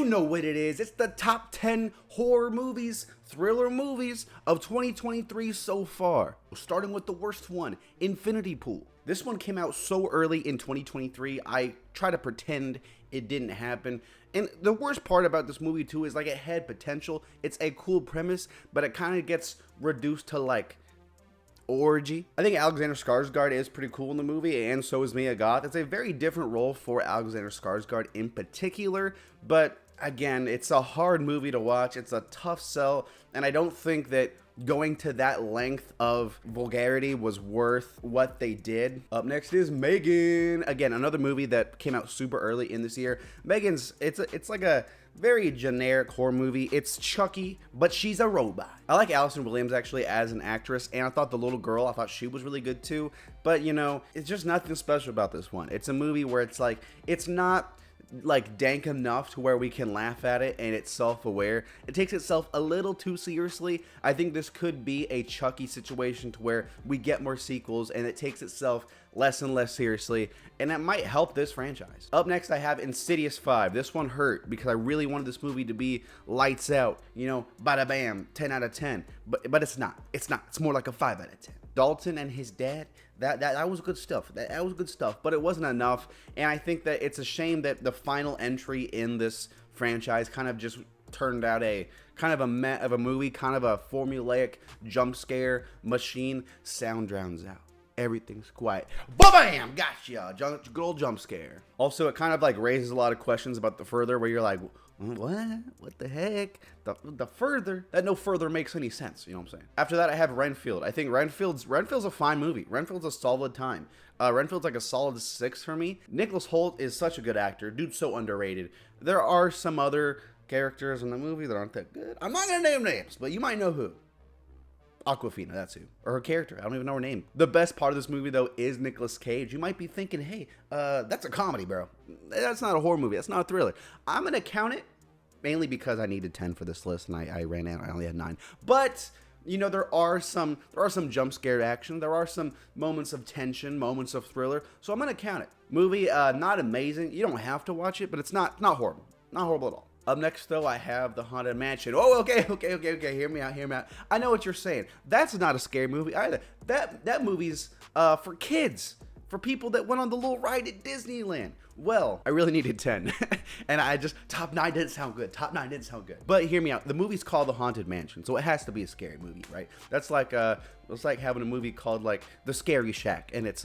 You know what it is. It's the top 10 horror movies, thriller movies of 2023 so far. Starting with the worst one, Infinity Pool. This one came out so early in 2023, I try to pretend it didn't happen. And the worst part about this movie too is like it had potential. It's a cool premise, but it kind of gets reduced to like orgy. I think Alexander Skarsgård is pretty cool in the movie, and so is Mia Goth. It's a very different role for Alexander Skarsgård in particular, but again, it's a hard movie to watch. It's a tough sell, and I don't think that going to that length of vulgarity was worth what they did. Up next is Megan. Again, another movie that came out super early in this year. Megan's, it's like a very generic horror movie. It's Chucky, but she's a robot. I like Allison Williams actually as an actress, and I thought the little girl, I thought she was really good too. But you know, it's just nothing special about this one. It's a movie where it's like, it's not like dank enough to where we can laugh at it, and it's self-aware. It takes itself a little too seriously. I think this could be a Chucky situation to where we get more sequels and it takes itself less and less seriously, and that might help this franchise. Up next, I have Insidious 5. This one hurt because I really wanted this movie to be lights out, you know, bada bam, 10 out of 10, but it's not. It's more like a 5 out of 10. Dalton and his dad, that was good stuff. That was good stuff, but it wasn't enough. And I think that it's a shame that the final entry in this franchise kind of just turned out a kind of a movie, kind of a formulaic jump scare machine. Sound drowns out. Everything's quiet. Bam! Gotcha! Good old jump scare. Also, it kind of like raises a lot of questions about the further, where you're like, what the heck? The further? That no further makes any sense, you know what I'm saying? After that, I have Renfield. I think Renfield's a fine movie. Renfield's a solid time. Renfield's like a solid 6 for me. Nicholas Hoult is such a good actor. Dude's so underrated. There are some other characters in the movie that aren't that good. I'm not gonna name names, but you might know who. Awkwafina, that's who. Or her character, I don't even know her name. The best part of this movie, though, is Nicolas Cage. You might be thinking, hey, that's a comedy, bro. That's not a horror movie. That's not a thriller. I'm going to count it, mainly because I needed 10 for this list, and I ran out. I only had 9. But, you know, there are some jump scare action. There are some moments of tension, moments of thriller. So I'm going to count it. Movie, not amazing. You don't have to watch it, but it's not horrible. Not horrible at all. Up next, though, I have The Haunted Mansion. Oh, okay. Hear me out. I know what you're saying. That's not a scary movie either. That movie's for kids, for people that went on the little ride at Disneyland. Well, I really needed 10, and I just, top 9 didn't sound good. But hear me out. The movie's called The Haunted Mansion, so it has to be a scary movie, right? That's like it's like having a movie called like The Scary Shack, and it's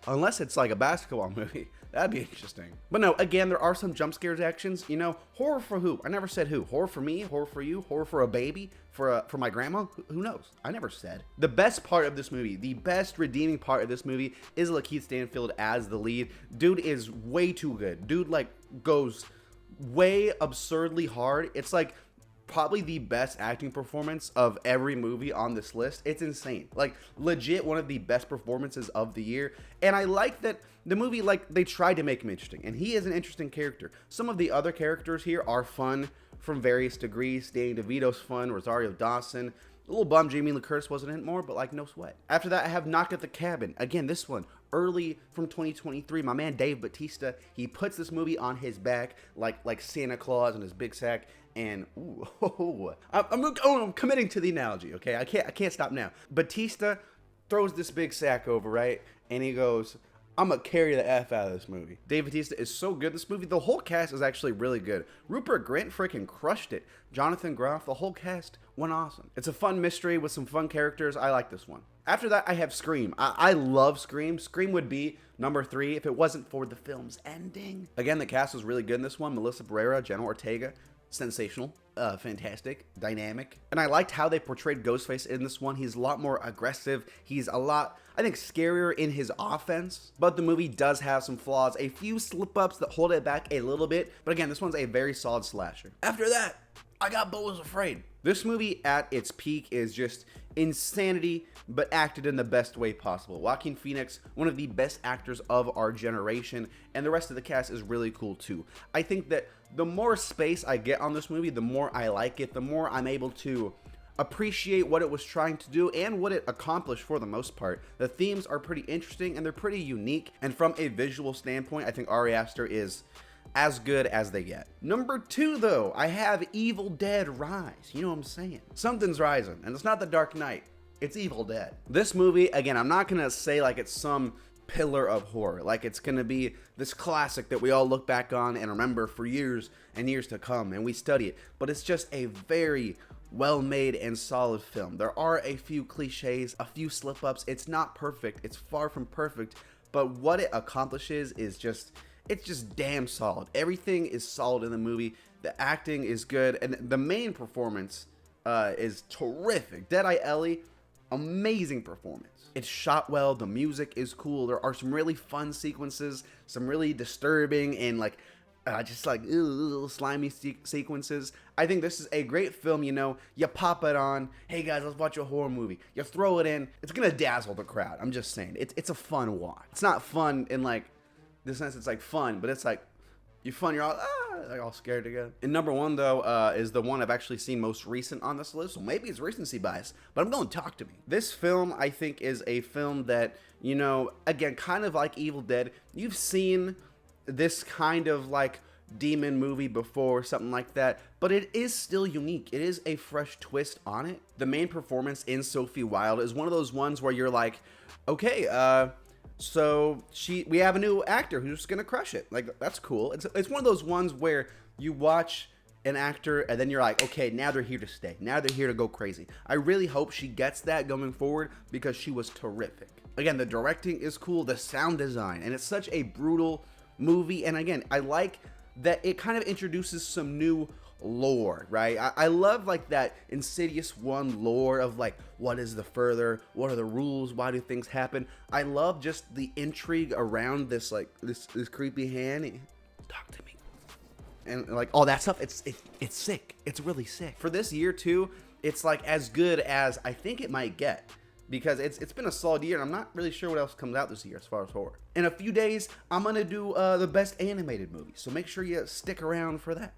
unless it's like a basketball movie. That'd be interesting. But no, again, there are some jump scares actions. You know, horror for who? I never said who. Horror for me, horror for you, horror for a baby, for my grandma? Who knows? I never said. The best part of this movie, the best redeeming part of this movie is Lakeith Stanfield as the lead. Dude is way too good. Dude like goes way absurdly hard. It's like probably the best acting performance of every movie on this list. It's insane. Like legit one of the best performances of the year. And I like that the movie, like, they tried to make him interesting, and he is an interesting character. Some of the other characters here are fun from various degrees. Danny DeVito's fun, Rosario Dawson. A little bummed Jamie Lee Curtis wasn't in it more, but like no sweat. After that, I have Knock at the Cabin. Again, this one early from 2023. My man Dave Bautista, he puts this movie on his back like Santa Claus and his big sack. And I'm committing to the analogy. Okay, I can't stop now. Bautista throws this big sack over, right, and he goes, I'm gonna carry the F out of this movie. Dave Bautista is so good in this movie. The whole cast is actually really good. Rupert Grint freaking crushed it. Jonathan Groff, the whole cast went awesome. It's a fun mystery with some fun characters. I like this one. After that, I have Scream. I love Scream. Scream would be number 3 if it wasn't for the film's ending. Again, the cast was really good in this one. Melissa Barrera, Jenna Ortega, sensational, fantastic, dynamic. And I liked how they portrayed Ghostface in this one. He's a lot more aggressive. He's a lot, I think, scarier in his offense. But the movie does have some flaws, a few slip-ups that hold it back a little bit. But again, this one's a very solid slasher. After that, I got Beau Was Afraid. This movie at its peak is just insanity, but acted in the best way possible. Joaquin Phoenix, one of the best actors of our generation, and the rest of the cast is really cool too. I think that the more space I get on this movie, the more I like it, the more I'm able to appreciate what it was trying to do and what it accomplished for the most part. The themes are pretty interesting and they're pretty unique, and from a visual standpoint, I think Ari Aster is as good as they get. Number 2 though, I have Evil Dead Rise. You know what I'm saying? Something's rising, and it's not The Dark Knight, it's Evil Dead. This movie, again, I'm not gonna say like it's some pillar of horror, like it's gonna be this classic that we all look back on and remember for years and years to come, and we study it, but it's just a very well made and solid film. There are a few cliches, a few slip ups. It's not perfect, it's far from perfect, but what it accomplishes is it's just damn solid. Everything is solid in the movie. The acting is good, and the main performance is terrific. Deadeye Ellie, amazing performance. It's shot well, the music is cool, there are some really fun sequences, some really disturbing and like just like little slimy sequences. I think this is a great film. You know, you pop it on, hey guys, let's watch a horror movie. You throw it in, it's gonna dazzle the crowd. I'm just saying, it's a fun watch. It's not fun in like the sense it's like fun, but it's like you're fun, you're all like all scared to go. And number 1 though is the one I've actually seen most recent on this list, so maybe it's recency bias, but I'm going to talk to me. This film I think is a film that, you know, again, kind of like Evil Dead, you've seen this kind of like demon movie before, something like that, but it is still unique. It is a fresh twist on it. The main performance in Sophie Wilde is one of those ones where you're like, okay, so we have a new actor who's gonna crush it. Like, that's cool. It's one of those ones where you watch an actor and then you're like, okay, now they're here to stay. Now they're here to go crazy. I really hope she gets that going forward because she was terrific. Again, the directing is cool, the sound design, and it's such a brutal movie. And again, I like that it kind of introduces some new lore, right? I love like that Insidious 1 lore of like, what is the further, what are the rules, why do things happen? I love just the intrigue around this, like this creepy hand. Talk to me. And like all that stuff, it's sick. It's really sick. For this year too, it's like as good as I think it might get, because it's been a solid year, and I'm not really sure what else comes out this year as far as horror. In a few days, I'm gonna do the best animated movie, so make sure you stick around for that.